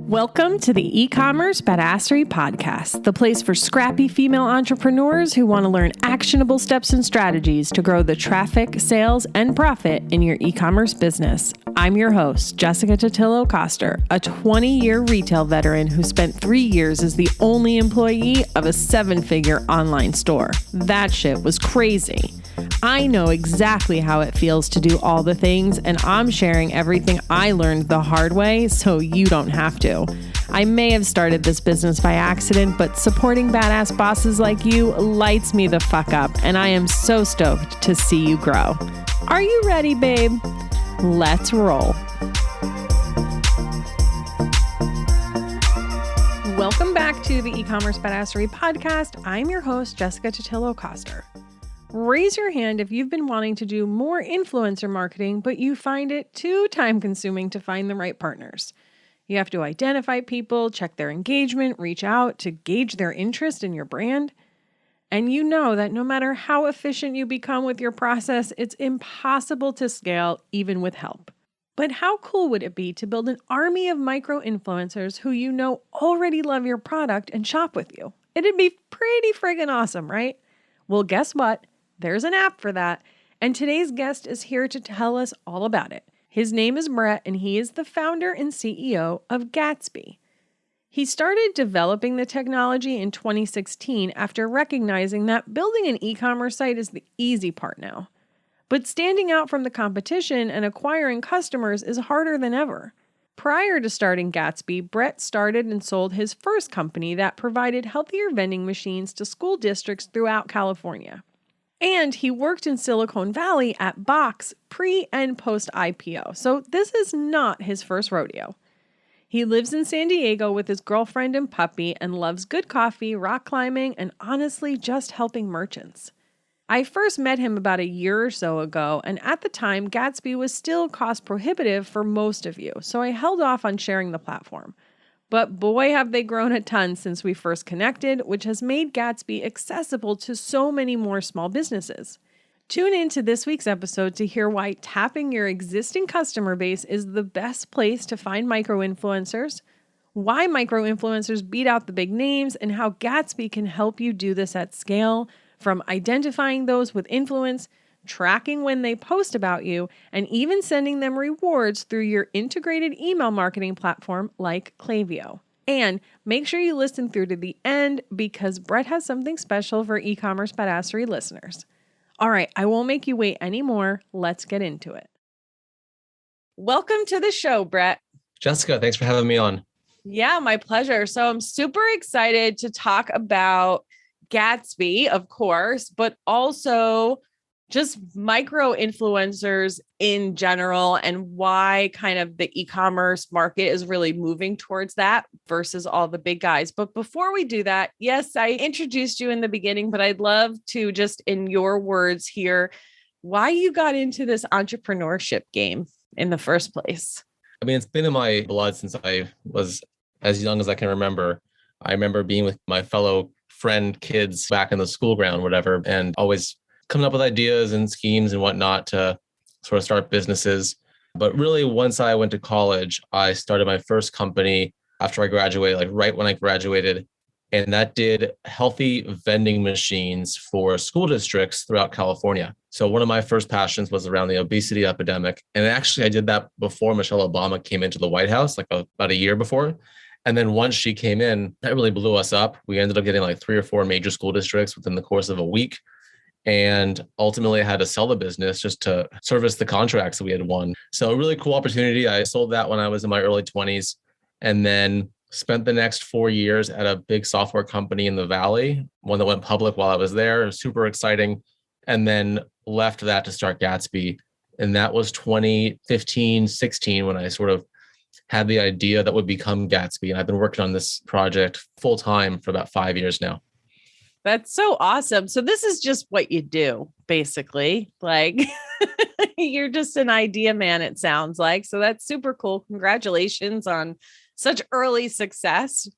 Welcome to the eCommerce Badassery Podcast, the place for scrappy female entrepreneurs who want to learn actionable steps and strategies to grow the traffic, sales, and profit in your e-commerce business. I'm your host, Jessica Totillo-Coster, a 20-year retail veteran who spent 3 years as the only employee of a 7-figure online store. That shit was crazy. I know exactly how it feels to do all the things, and I'm sharing everything I learned the hard way so you don't have to. I may have started this business by accident, but supporting badass bosses like you lights me the fuck up, and I am so stoked to see you grow. Are you ready, babe? Let's roll. Welcome back to the eCommerce Badassery Podcast. I'm your host, Jessica Totillo-Coster. Raise your hand if you've been wanting to do more influencer marketing, but you find it too time-consuming to find the right partners. You have to identify people, check their engagement, reach out to gauge their interest in your brand. And you know that no matter how efficient you become with your process, it's impossible to scale even with help. But how cool would it be to build an army of micro-influencers who you know already love your product and shop with you? It'd be pretty friggin' awesome, right? Well, guess what? There's an app for that, and today's guest is here to tell us all about it. His name is Brett, and he is the founder and CEO of Gatsby. He started developing the technology in 2016 after recognizing that building an e-commerce site is the easy part now. But standing out from the competition and acquiring customers is harder than ever. Prior to starting Gatsby, Brett started and sold his first company that provided healthier vending machines to school districts throughout California. And he worked in Silicon Valley at Box pre and post IPO, so this is not his first rodeo. He lives in San Diego with his girlfriend and puppy and loves good coffee, rock climbing, and honestly just helping merchants. I first met him about a year or so ago, and at the time, Gatsby was still cost prohibitive for most of you, so I held off on sharing the platform. But boy, have they grown a ton since we first connected, which has made Gatsby accessible to so many more small businesses. Tune in to this week's episode to hear why tapping your existing customer base is the best place to find micro-influencers, why micro-influencers beat out the big names, and how Gatsby can help you do this at scale, from identifying those with influence, tracking when they post about you, and even sending them rewards through your integrated email marketing platform like Klaviyo. And make sure you listen through to the end because Brett has something special for eCommerce Badassery listeners. All right, I won't make you wait anymore. Let's get into it. Welcome to the show, Brett. Jessica, thanks for having me on. Yeah, my pleasure. So I'm super excited to talk about Gatsby, of course, but also just micro influencers in general and why kind of the e-commerce market is really moving towards that versus all the big guys. But before we do that, yes, I introduced you in the beginning, but I'd love to just in your words hear why you got into this entrepreneurship game in the first place. I mean, it's been in my blood since I was as young as I can remember. I remember being with my fellow friend kids back in the school ground, whatever, and always coming up with ideas and schemes and whatnot to sort of start businesses. But really, once I went to college, I started my first company after I graduated, like right when I graduated. And that did healthy vending machines for school districts throughout California. So one of my first passions was around the obesity epidemic. And actually, I did that before Michelle Obama came into the White House, like about a year before. And then once she came in, that really blew us up. We ended up getting like 3 or 4 major school districts within the course of a week. And ultimately, I had to sell the business just to service the contracts that we had won. So a really cool opportunity. I sold that when I was in my early 20s and then spent the next 4 years at a big software company in the Valley, one that went public while I was there. It was super exciting. And then left that to start Gatsby. And that was 2015, 16 when I sort of had the idea that would become Gatsby. And I've been working on this project full time for about 5 years now. That's so awesome. So this is just what you do, basically. Like you're just an idea man, it sounds like. So that's super cool. Congratulations on such early success.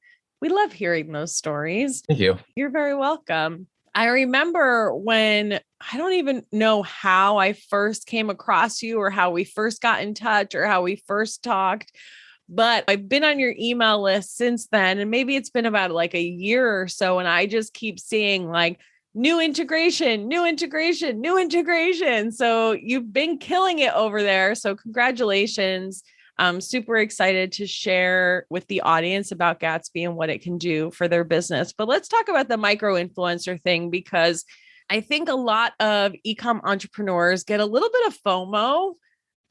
We love hearing those stories. Thank you. You're very welcome. I remember when I don't even know how I first came across you or how we first got in touch or how we first talked, but I've been on your email list since then. And maybe it's been about like a year or so. And I just keep seeing like new integration, new integration, new integration. So you've been killing it over there. So congratulations. I'm super excited to share with the audience about Gatsby and what it can do for their business. But let's talk about the micro influencer thing, because I think a lot of e-com entrepreneurs get a little bit of FOMO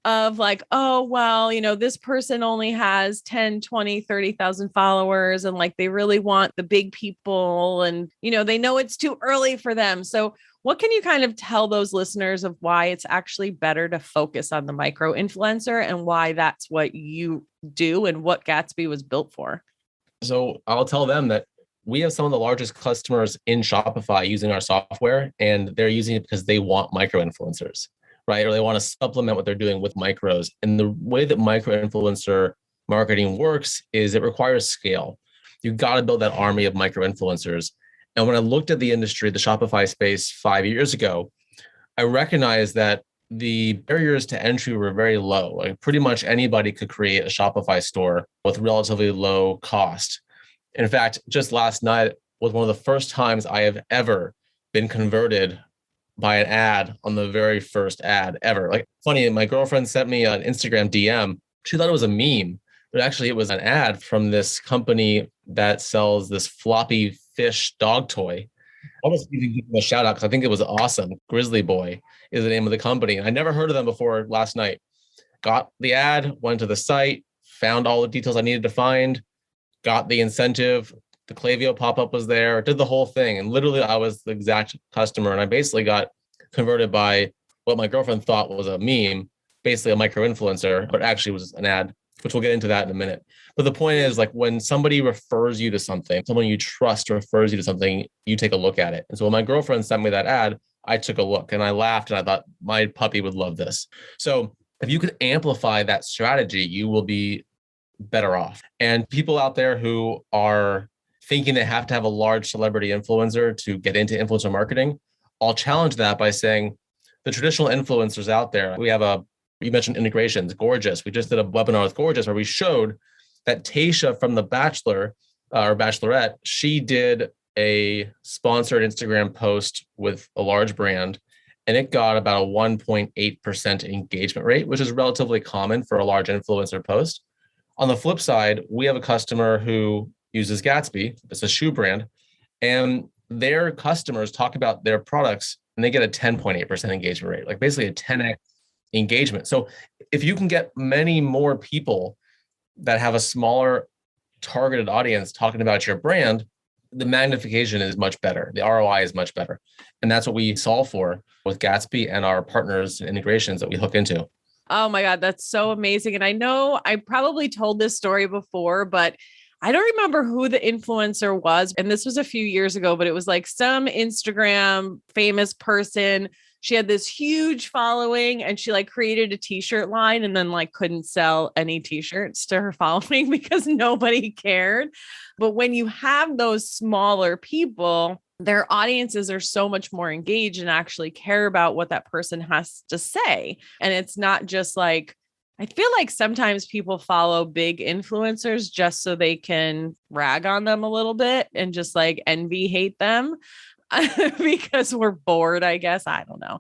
of like, oh, well, this person only has 10, 20, 30,000 followers. And like, they really want the big people and, they know it's too early for them. So what can you kind of tell those listeners of why it's actually better to focus on the micro influencer and why that's what you do and what Gatsby was built for? So I'll tell them that we have some of the largest customers in Shopify using our software, and they're using it because they want micro influencers, right? Or they want to supplement what they're doing with micros. And the way that micro influencer marketing works is it requires scale. You got to build that army of micro influencers. And when I looked at the industry, the Shopify space 5 years ago, I recognized that the barriers to entry were very low. Like pretty much anybody could create a Shopify store with relatively low cost. In fact, just last night was one of the first times I have ever been converted by an ad on the very first ad ever. Like funny, my girlfriend sent me an Instagram DM. She thought it was a meme, but actually it was an ad from this company that sells this floppy fish dog toy. Almost even give them a shout out because I think it was awesome. Grizzly Boy is the name of the company. I never heard of them before last night. Got the ad, went to the site, found all the details I needed to find, got the incentive. The Klaviyo pop-up was there, did the whole thing. And literally I was the exact customer. And I basically got converted by what my girlfriend thought was a meme, basically a micro influencer, but actually was an ad, which we'll get into that in a minute. But the point is, like, when somebody refers you to something, someone you trust refers you to something, you take a look at it. And so when my girlfriend sent me that ad, I took a look and I laughed and I thought my puppy would love this. So if you could amplify that strategy, you will be better off. And people out there who are thinking they have to have a large celebrity influencer to get into influencer marketing, I'll challenge that by saying the traditional influencers out there, you mentioned integrations, Gorgeous. We just did a webinar with Gorgeous where we showed that Tasha from The Bachelor or Bachelorette, she did a sponsored Instagram post with a large brand, and it got about a 1.8% engagement rate, which is relatively common for a large influencer post. On the flip side, we have a customer who uses Gatsby. It's a shoe brand, and their customers talk about their products and they get a 10.8% engagement rate, like basically a 10x engagement. So if you can get many more people that have a smaller targeted audience talking about your brand, the magnification is much better. The ROI is much better. And that's what we solve for with Gatsby and our partners and integrations that we hook into. Oh my God, that's so amazing. And I know I probably told this story before, but I don't remember who the influencer was. And this was a few years ago, but it was like some Instagram famous person. She had this huge following and she like created a t-shirt line and then like couldn't sell any t-shirts to her following because nobody cared. But when you have those smaller people, their audiences are so much more engaged and actually care about what that person has to say. And it's not just like, I feel like sometimes people follow big influencers just so they can rag on them a little bit and just like envy hate them because we're bored, I guess. I don't know.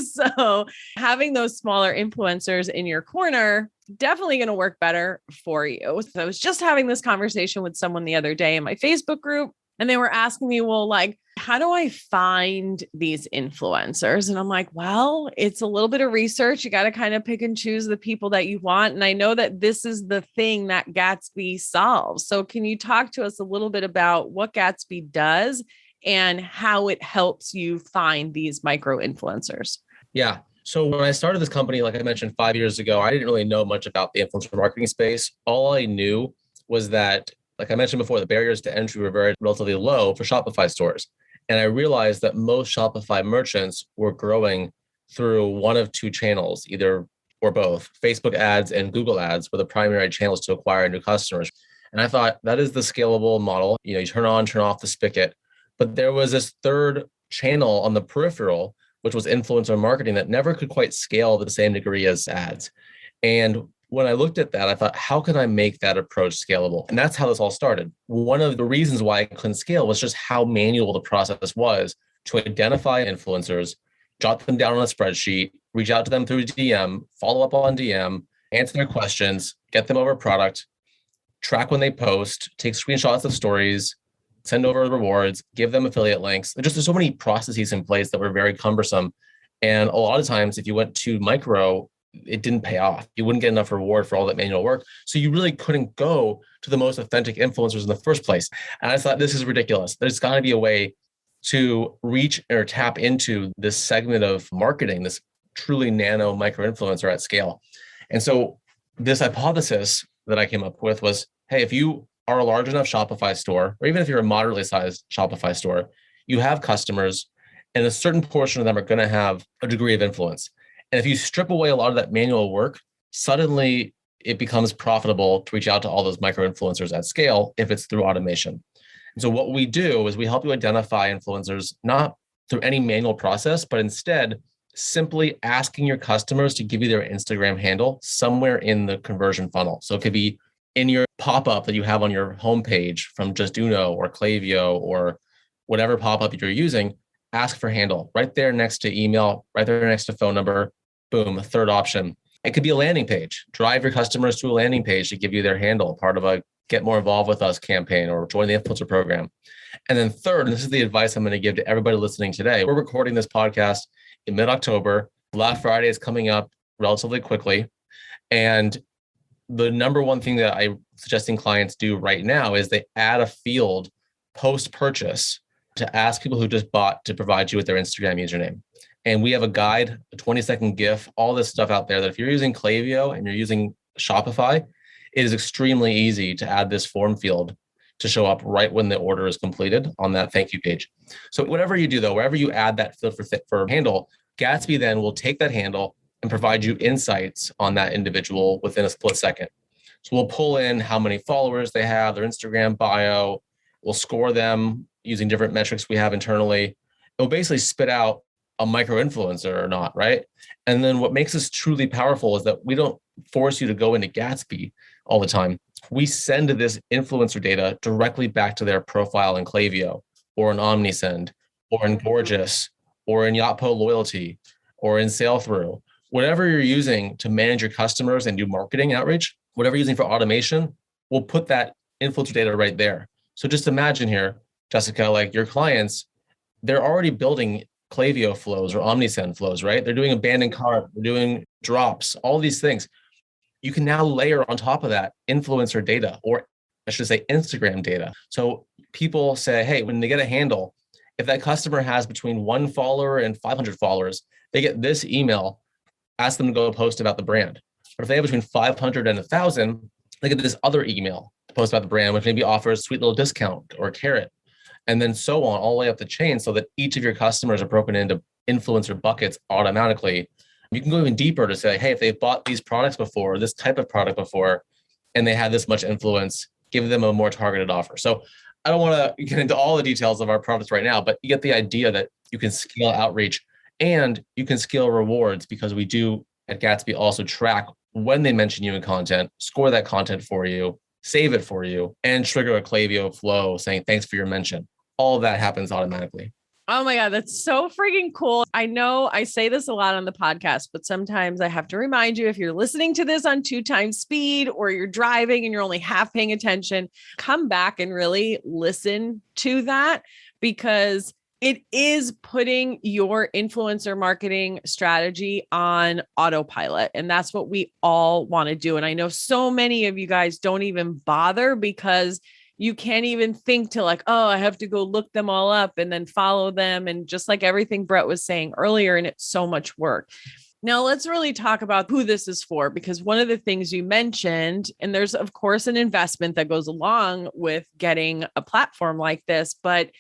So having those smaller influencers in your corner, definitely going to work better for you. So I was just having this conversation with someone the other day in my Facebook group, and they were asking me, well, like, how do I find these influencers? And I'm like, well, it's a little bit of research. You got to kind of pick and choose the people that you want. And I know that this is the thing that Gatsby solves. So can you talk to us a little bit about what Gatsby does and how it helps you find these micro influencers? Yeah. So when I started this company, like I mentioned 5 years ago, I didn't really know much about the influencer marketing space. All I knew was that, like I mentioned before, the barriers to entry were very relatively low for Shopify stores. And I realized that most Shopify merchants were growing through one of two channels, either or both. Facebook ads and Google ads were the primary channels to acquire new customers. And I thought that is the scalable model. You turn on, turn off the spigot. But there was this third channel on the peripheral, which was influencer marketing that never could quite scale to the same degree as ads. And when I looked at that, I thought, how can I make that approach scalable? And that's how this all started. One of the reasons why I couldn't scale was just how manual the process was to identify influencers, jot them down on a spreadsheet, reach out to them through DM, follow up on DM, answer their questions, get them over a product, track when they post, take screenshots of stories, send over rewards, give them affiliate links. There's so many processes in place that were very cumbersome. And a lot of times, if you went too micro, it didn't pay off. You wouldn't get enough reward for all that manual work. So you really couldn't go to the most authentic influencers in the first place. And I thought, this is ridiculous. There's got to be a way to reach or tap into this segment of marketing, this truly nano micro influencer at scale. And so this hypothesis that I came up with was, hey, if you are a large enough Shopify store, or even if you're a moderately sized Shopify store, you have customers, and a certain portion of them are going to have a degree of influence. And if you strip away a lot of that manual work, suddenly it becomes profitable to reach out to all those micro influencers at scale if it's through automation. And so what we do is we help you identify influencers, not through any manual process, but instead simply asking your customers to give you their Instagram handle somewhere in the conversion funnel. So it could be in your pop-up that you have on your homepage from Just Uno or Klaviyo or whatever pop-up you're using, ask for handle right there next to email, right there next to phone number. Boom, a third option. It could be a landing page. Drive your customers to a landing page to give you their handle, part of a Get More Involved with Us campaign or join the influencer program. And then third, and this is the advice I'm going to give to everybody listening today. We're recording this podcast in mid-October. Black Friday is coming up relatively quickly. And the number one thing that I'm suggesting clients do right now is they add a field post-purchase to ask people who just bought to provide you with their Instagram username. And we have a guide, a 20-second GIF, all this stuff out there that if you're using Klaviyo and you're using Shopify, it is extremely easy to add this form field to show up right when the order is completed on that thank you page. So whatever you do though, wherever you add that field for handle, Gatsby then will take that handle and provide you insights on that individual within a split second. So we'll pull in how many followers they have, their Instagram bio, we'll score them using different metrics we have internally. It will basically spit out a micro influencer or not, right? And then what makes this truly powerful is that we don't force you to go into Gatsby all the time. We send this influencer data directly back to their profile in Klaviyo or in OmniSend or in Gorgeous or in Yotpo Loyalty or in SailThrough. Whatever you're using to manage your customers and do marketing outreach, whatever you're using for automation, we'll put that influencer data right there. So just imagine here, Jessica, like your clients, they're already building Klaviyo flows or OmniSend flows, right? They're doing abandoned cart, they're doing drops, all these things. You can now layer on top of that influencer data, or I should say Instagram data. So people say, hey, when they get a handle, if that customer has between 1 follower and 500 followers, they get this email, ask them to go post about the brand. Or if they have between 500 and 1,000, they get this other email to post about the brand, which maybe offers a sweet little discount or a carrot. And then so on, all the way up the chain, so that each of your customers are broken into influencer buckets automatically. You can go even deeper to say, hey, if they've bought these products before, this type of product before, and they had this much influence, give them a more targeted offer. So I don't want to get into all the details of our products right now, but you get the idea that you can scale outreach and you can scale rewards, because we do at Gatsby also track when they mention you in content, score that content for you, save it for you, and trigger a Klaviyo flow saying, thanks for your mention. All of that happens automatically. Oh my God, that's so freaking cool. I know I say this a lot on the podcast, but sometimes I have to remind you, if you're listening to this on 2 times speed or you're driving and you're only half paying attention, come back and really listen to that, because it is putting your influencer marketing strategy on autopilot. And that's what we all want to do. And I know so many of you guys don't even bother because you can't even think to like, oh, I have to go look them all up and then follow them. And just like everything Brett was saying earlier, and it's so much work. Now let's really talk about who this is for, because one of the things you mentioned, and there's of course an investment that goes along with getting a platform like this, but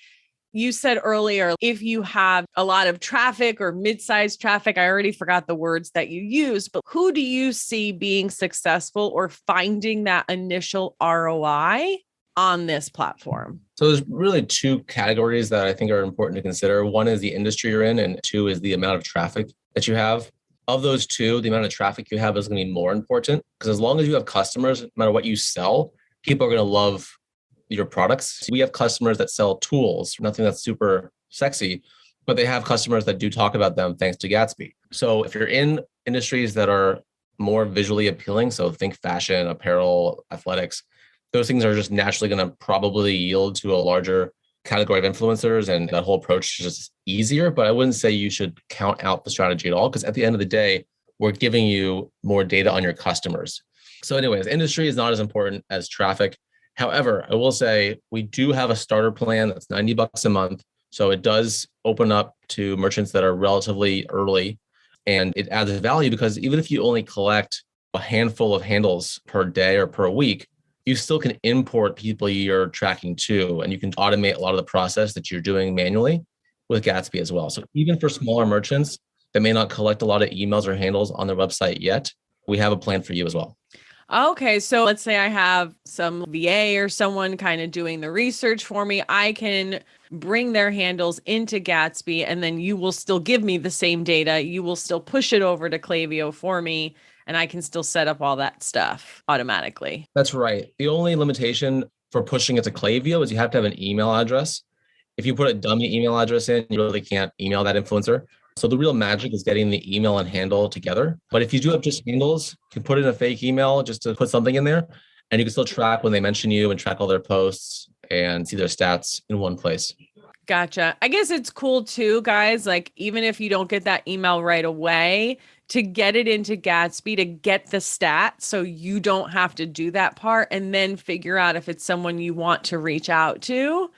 you said earlier, if you have a lot of traffic or mid-sized traffic, I already forgot the words that you used, but who do you see being successful or finding that initial ROI on this platform? So there's really 2 categories that I think are important to consider. One is the industry you're in, and 2 is the amount of traffic that you have. Of those two, the amount of traffic you have is going to be more important because as long as you have customers, no matter what you sell, people are going to love your products. We have customers that sell tools, nothing that's super sexy, but they have customers that do talk about them thanks to Gatsby. So if you're in industries that are more visually appealing, so think fashion, apparel, athletics, those things are just naturally going to probably yield to a larger category of influencers, and that whole approach is just easier. But I wouldn't say you should count out the strategy at all, because at the end of the day, we're giving you more data on your customers. So anyways, industry is not as important as traffic. However, I will say we do have a starter plan that's $90 a month. So it does open up to merchants that are relatively early, and it adds value because even if you only collect a handful of handles per day or per week, you still can import people you're tracking to, and you can automate a lot of the process that you're doing manually with Gatsby as well. So even for smaller merchants that may not collect a lot of emails or handles on their website yet, we have a plan for you as well. Okay, so let's say I have some VA or someone kind of doing the research for me. I can bring their handles into Gatsby, and then you will still give me the same data. You will still push it over to Klaviyo for me, and I can still set up all that stuff automatically. That's right. The only limitation for pushing it to Klaviyo is you have to have an email address. If you put a dummy email address in, you really can't email that influencer. So the real magic is getting the email and handle together. But if you do have just handles, you can put in a fake email just to put something in there, and you can still track when they mention you and track all their posts and see their stats in one place. Gotcha. I guess it's cool too, guys. Like, even if you don't get that email right away, to get it into Gatsby to get the stats so you don't have to do that part, and then figure out if it's someone you want to reach out to,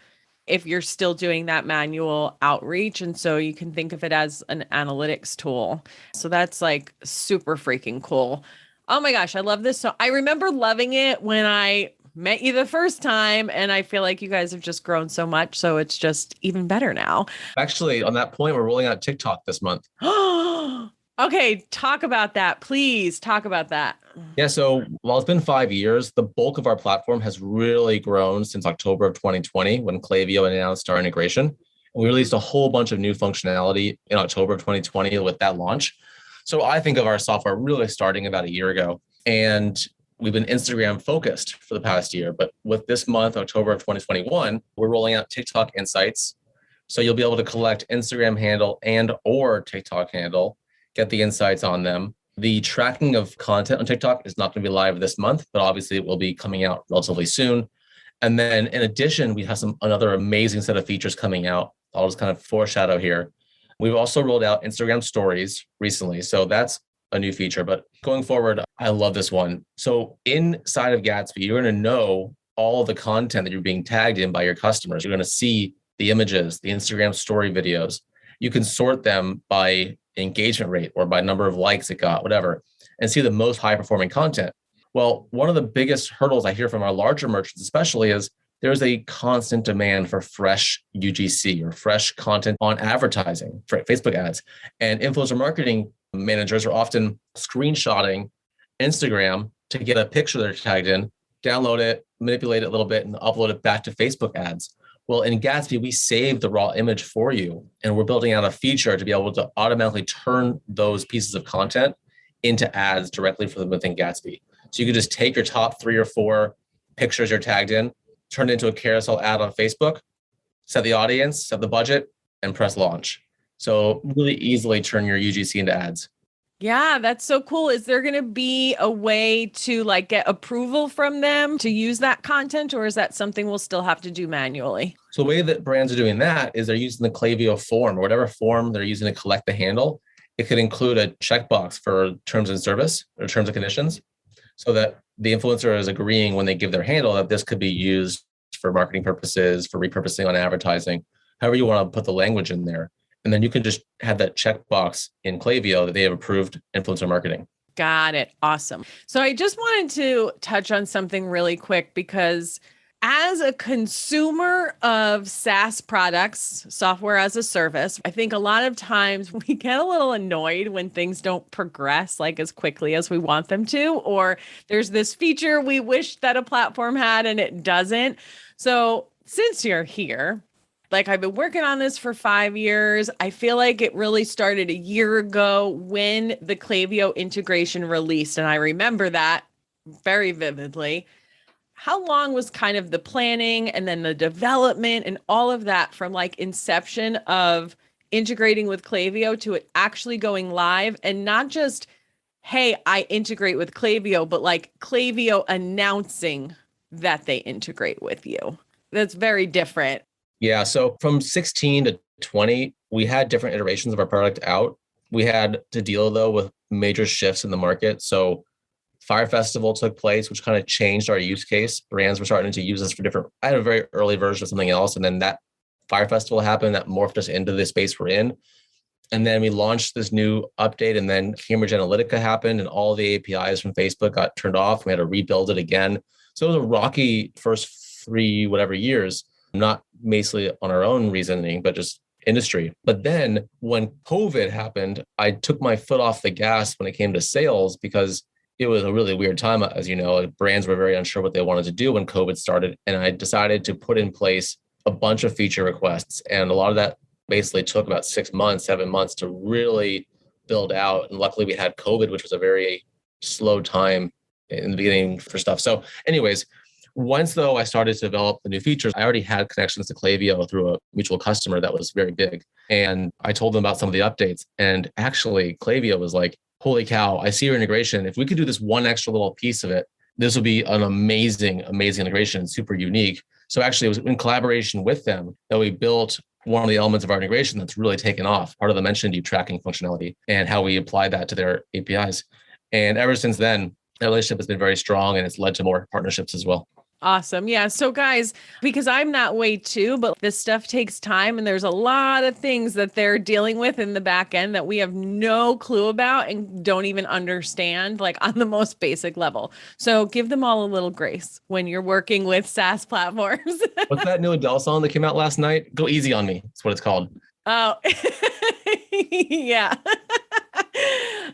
if you're still doing that manual outreach. And so you can think of it as an analytics tool. So that's like super freaking cool. Oh my gosh, I love this. So I remember loving it when I met you the first time, and I feel like you guys have just grown so much. So it's just even better now. Actually, on that point, we're rolling out TikTok this month. Okay, talk about that. Please talk about that. Yeah, so while it's been 5 years, the bulk of our platform has really grown since October of 2020 when Klaviyo announced our integration. And we released a whole bunch of new functionality in October of 2020 with that launch. So I think of our software really starting about a year ago. And we've been Instagram focused for the past year. But with this month, October of 2021, we're rolling out TikTok Insights. So you'll be able to collect Instagram handle and or TikTok handle, get the insights on them. The tracking of content on TikTok is not going to be live this month, but obviously it will be coming out relatively soon. And then in addition, we have another amazing set of features coming out. I'll just kind of foreshadow here. We've also rolled out Instagram stories recently. So that's a new feature, but going forward, I love this one. So inside of Gatsby, you're going to know all the content that you're being tagged in by your customers. You're going to see the images, the Instagram story videos. You can sort them by engagement rate or by number of likes it got, whatever, and see the most high performing content. Well, one of the biggest hurdles I hear from our larger merchants, especially, is there's a constant demand for fresh UGC or fresh content on advertising for Facebook ads. And influencer marketing managers are often screenshotting Instagram to get a picture they're tagged in, download it, manipulate it a little bit, and upload it back to Facebook ads. Well, in Gatsby, we save the raw image for you, and we're building out a feature to be able to automatically turn those pieces of content into ads directly for them within Gatsby. So you can just take your top 3 or 4 pictures you're tagged in, turn it into a carousel ad on Facebook, set the audience, set the budget, and press launch. So really easily turn your UGC into ads. Yeah, that's so cool. Is there going to be a way to like get approval from them to use that content, or is that something we'll still have to do manually? So the way that brands are doing that is they're using the Klaviyo form, or whatever form they're using to collect the handle. It could include a checkbox for terms and service or terms and conditions, so that the influencer is agreeing when they give their handle that this could be used for marketing purposes, for repurposing on advertising, however you want to put the language in there. And then you can just have that checkbox in Klaviyo that they have approved influencer marketing. Got it. Awesome. So I just wanted to touch on something really quick, because as a consumer of SaaS products, software as a service, I think a lot of times we get a little annoyed when things don't progress like as quickly as we want them to, or there's this feature we wish that a platform had and it doesn't. So since you're here, Like I've been working on this for 5 years. I feel like it really started a year ago when the Klaviyo integration released. And I remember that very vividly. How long was kind of the planning and then the development and all of that from like inception of integrating with Klaviyo to it actually going live, and not just, hey, I integrate with Klaviyo, but like Klaviyo announcing that they integrate with you? That's very different. Yeah. So from 16 to 20, we had different iterations of our product out. We had to deal though with major shifts in the market. So Fire Festival took place, which kind of changed our use case. Brands were starting to use us for different. I had a very early version of something else, and then that Fire Festival happened that morphed us into the space we're in. And then we launched this new update, and then Cambridge Analytica happened, and all the APIs from Facebook got turned off. We had to rebuild it again. So it was a rocky first 3 whatever years, not basically on our own reasoning, but just industry. But then when COVID happened, I took my foot off the gas when it came to sales, because it was a really weird time. As you know, brands were very unsure what they wanted to do when COVID started. And I decided to put in place a bunch of feature requests. And a lot of that basically took about 6 months, 7 months to really build out. And luckily we had COVID, which was a very slow time in the beginning for stuff. So anyways, once though I started to develop the new features, I already had connections to Klaviyo through a mutual customer that was very big. And I told them about some of the updates. And actually Klaviyo was like, holy cow, I see your integration. If we could do this one extra little piece of it, this would be an amazing, amazing integration, super unique. So actually it was in collaboration with them that we built one of the elements of our integration that's really taken off, part of the mentioned you tracking functionality and how we apply that to their APIs. And ever since then, that relationship has been very strong, and it's led to more partnerships as well. Awesome. Yeah. So guys, because I'm that way too, but this stuff takes time, and there's a lot of things that they're dealing with in the back end that we have no clue about and don't even understand, like on the most basic level. So give them all a little grace when you're working with SaaS platforms. What's that new Adele song that came out last night? Go Easy on Me. That's what it's called. Oh, yeah.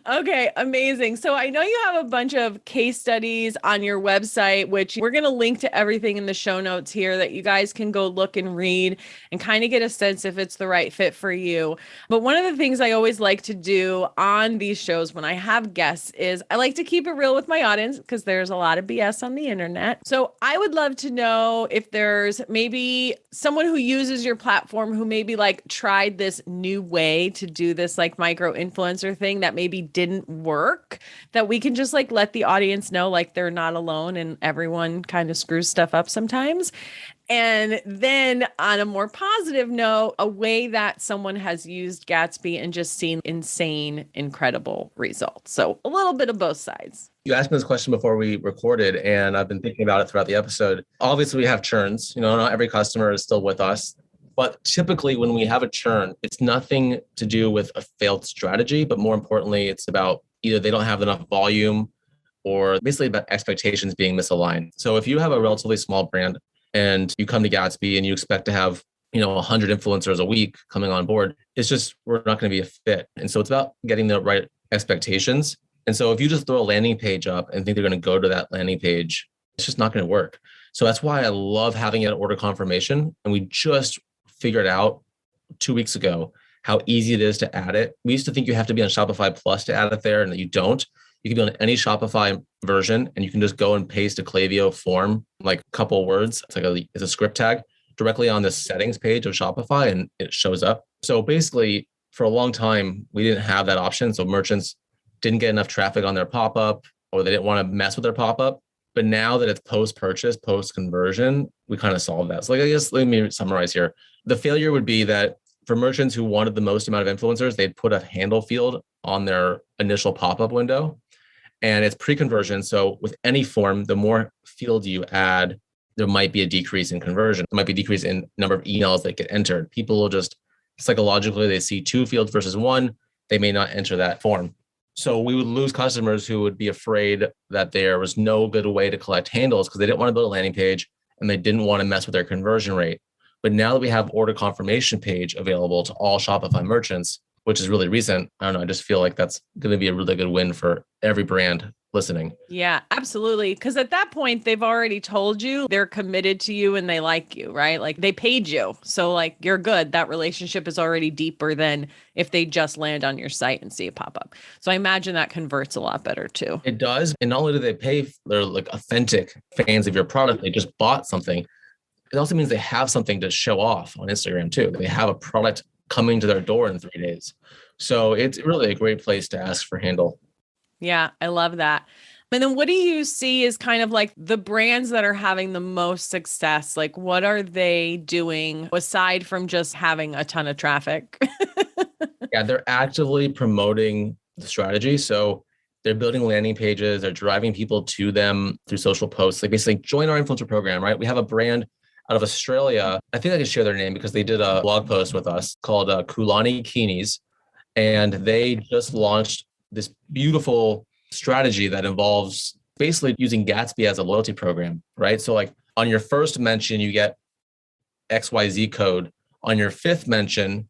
Okay, amazing. So I know you have a bunch of case studies on your website, which we're going to link to everything in the show notes here that you guys can go look and read and kind of get a sense if it's the right fit for you. But one of the things I always like to do on these shows when I have guests is I like to keep it real with my audience, because there's a lot of BS on the internet. So I would love to know if there's maybe someone who uses your platform who maybe like tried this new way to do this like micro influencer thing that maybe didn't work, that we can just like let the audience know like they're not alone and everyone kind of screws stuff up sometimes. And then on a more positive note, a way that someone has used Gatsby and just seen insane, incredible results. So a little bit of both sides. You asked me this question before we recorded, and I've been thinking about it throughout the episode. Obviously, we have churns. Not every customer is still with us. But typically when we have a churn, it's nothing to do with a failed strategy, but more importantly, it's about either they don't have enough volume or basically about expectations being misaligned. So if you have a relatively small brand and you come to Gatsby and you expect to have 100 influencers a week coming on board, it's just, we're not going to be a fit. And so it's about getting the right expectations. And so if you just throw a landing page up and think they're going to go to that landing page, it's just not going to work. So that's why I love having an order confirmation. And we just figured out 2 weeks ago how easy it is to add it. We used to think you have to be on Shopify Plus to add it there, and that you don't. You can be on any Shopify version, and you can just go and paste a Klaviyo form, like a couple of words. It's a script tag directly on the settings page of Shopify, and it shows up. So basically, for a long time, we didn't have that option. So merchants didn't get enough traffic on their pop-up, or they didn't want to mess with their pop-up. But now that it's post-purchase, post-conversion, we kind of solved that. So I guess let me summarize here. The failure would be that for merchants who wanted the most amount of influencers, they'd put a handle field on their initial pop-up window, and it's pre-conversion. So with any form, the more fields you add, there might be a decrease in conversion. There might be a decrease in number of emails that get entered. People will just psychologically, they see 2 fields versus 1, they may not enter that form. So we would lose customers who would be afraid that there was no good way to collect handles because they didn't want to build a landing page and they didn't want to mess with their conversion rate. But now that we have order confirmation page available to all Shopify merchants, which is really recent, I don't know, I just feel like that's going to be a really good win for every brand listening. Yeah, absolutely. Because at that point, they've already told you they're committed to you and they like you, right? Like they paid you. So like you're good. That relationship is already deeper than if they just land on your site and see a pop up. So I imagine that converts a lot better too. It does. And not only do they pay, they're like authentic fans of your product. They just bought something. It also means they have something to show off on Instagram too. They have a product coming to their door in 3 days. So it's really a great place to ask for handle. Yeah, I love that. And then what do you see as kind of like the brands that are having the most success? Like what are they doing aside from just having a ton of traffic? Yeah, they're actively promoting the strategy. So they're building landing pages, they're driving people to them through social posts. Like basically join our influencer program, right? We have a brand out of Australia. I think I can share their name because they did a blog post with us called Kulani Kinis. And they just launched this beautiful strategy that involves basically using Gatsby as a loyalty program, right? So like on your first mention, you get XYZ code. On your fifth mention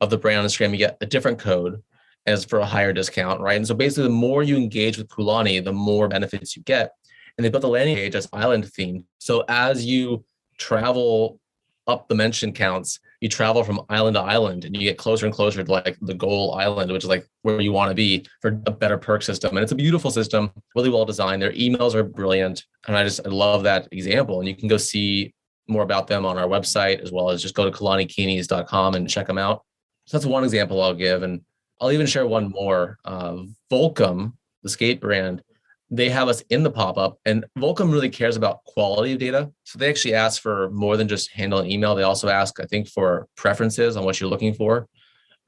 of the brand on Instagram, you get a different code as for a higher discount, right? And so basically the more you engage with Kulani, the more benefits you get. And they built the landing page as island themed. So as you travel up the mention counts, you travel from island to island and you get closer and closer to like the goal island, which is like where you want to be for a better perk system. And it's a beautiful system, really well designed. Their emails are brilliant. And I love that example. And you can go see more about them on our website, as well as just go to kalanikinis.com and check them out. So that's one example I'll give. And I'll even share one more. Volcom, the skate brand, they have us in the pop-up, and Volcom really cares about quality of data. So they actually ask for more than just handle and email. They also ask, I think, for preferences on what you're looking for.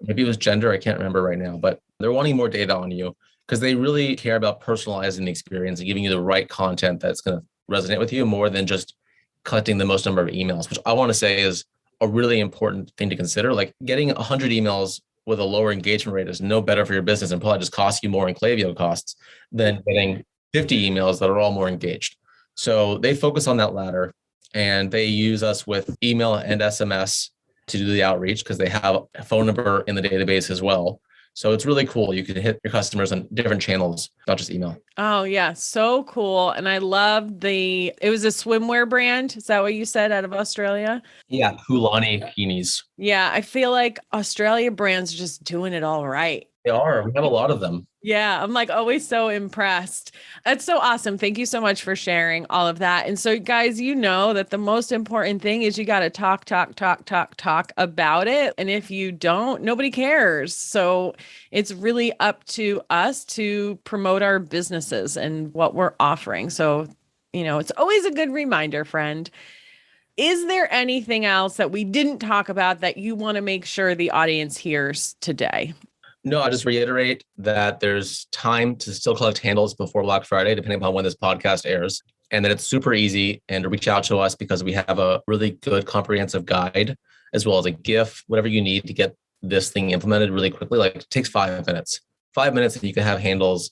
Maybe it was gender. I can't remember right now, but they're wanting more data on you because they really care about personalizing the experience and giving you the right content that's going to resonate with you more than just collecting the most number of emails, which I want to say is a really important thing to consider. Like getting 100 emails with a lower engagement rate is no better for your business and probably just costs you more in Klaviyo costs than getting 50 emails that are all more engaged. So they focus on that latter, and they use us with email and SMS to do the outreach because they have a phone number in the database as well. So it's really cool. You can hit your customers on different channels, not just email. Oh yeah, so cool. And I love it was a swimwear brand. Is that what you said, out of Australia? Yeah, Kulani Kinis. Yeah, I feel like Australia brands are just doing it all right. They are. We have a lot of them. Yeah, I'm like always so impressed. That's so awesome. Thank you so much for sharing all of that. And so guys, you know that the most important thing is you got to talk about it. And if you don't, nobody cares. So it's really up to us to promote our businesses and what we're offering. So, it's always a good reminder, friend. Is there anything else that we didn't talk about that you want to make sure the audience hears today? No, I just reiterate that there's time to still collect handles before Black Friday, depending upon when this podcast airs, and that it's super easy, and to reach out to us because we have a really good comprehensive guide, as well as a GIF, whatever you need to get this thing implemented really quickly. Like it takes 5 minutes. 5 minutes and you can have handles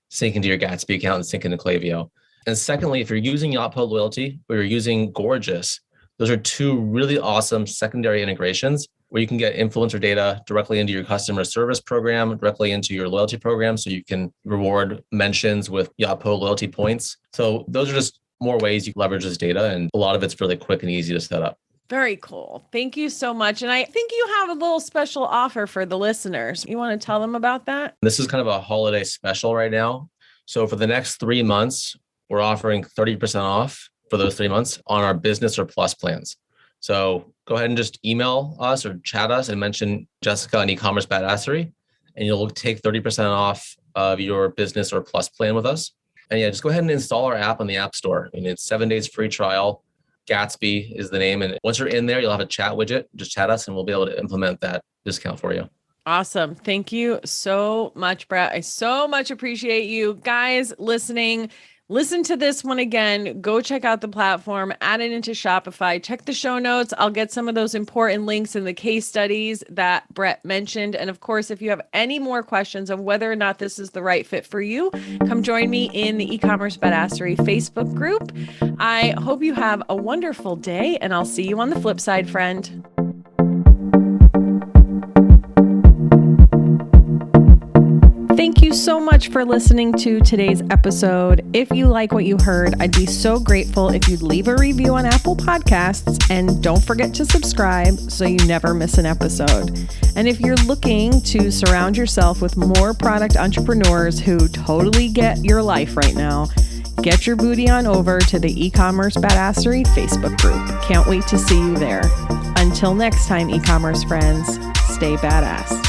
sync into your Gatsby account and sync into Klaviyo. And secondly, if you're using Yotpo Loyalty or you're using Gorgeous, those are two really awesome secondary integrations where you can get influencer data directly into your customer service program, directly into your loyalty program, so you can reward mentions with Yotpo loyalty points. So those are just more ways you can leverage this data, and a lot of it's really quick and easy to set up. Very cool. Thank you so much. And I think you have a little special offer for the listeners. You want to tell them about that? This is kind of a holiday special right now. So for the next 3 months, we're offering 30% off for those 3 months on our business or plus plans. So go ahead and just email us or chat us and mention Jessica and eCommerce Badassery, and you'll take 30% off of your business or plus plan with us. And yeah, just go ahead and install our app on the App Store. And it's 7 days free trial. Gatsby is the name. And once you're in there, you'll have a chat widget. Just chat us and we'll be able to implement that discount for you. Awesome. Thank you so much, Brett. I so much appreciate you guys listening. Listen to this one again. Go check out the platform, add it into Shopify, check the show notes. I'll get some of those important links in the case studies that Brett mentioned. And of course, if you have any more questions of whether or not this is the right fit for you, come join me in the eCommerce Badassery Facebook group. I hope you have a wonderful day, and I'll see you on the flip side, friend. Thank you so much for listening to today's episode. If you like what you heard, I'd be so grateful if you'd leave a review on Apple Podcasts, and don't forget to subscribe so you never miss an episode. And if you're looking to surround yourself with more product entrepreneurs who totally get your life right now, get your booty on over to the e-commerce badassery Facebook group. Can't wait to see you there. Until next time, e-commerce friends, stay badass.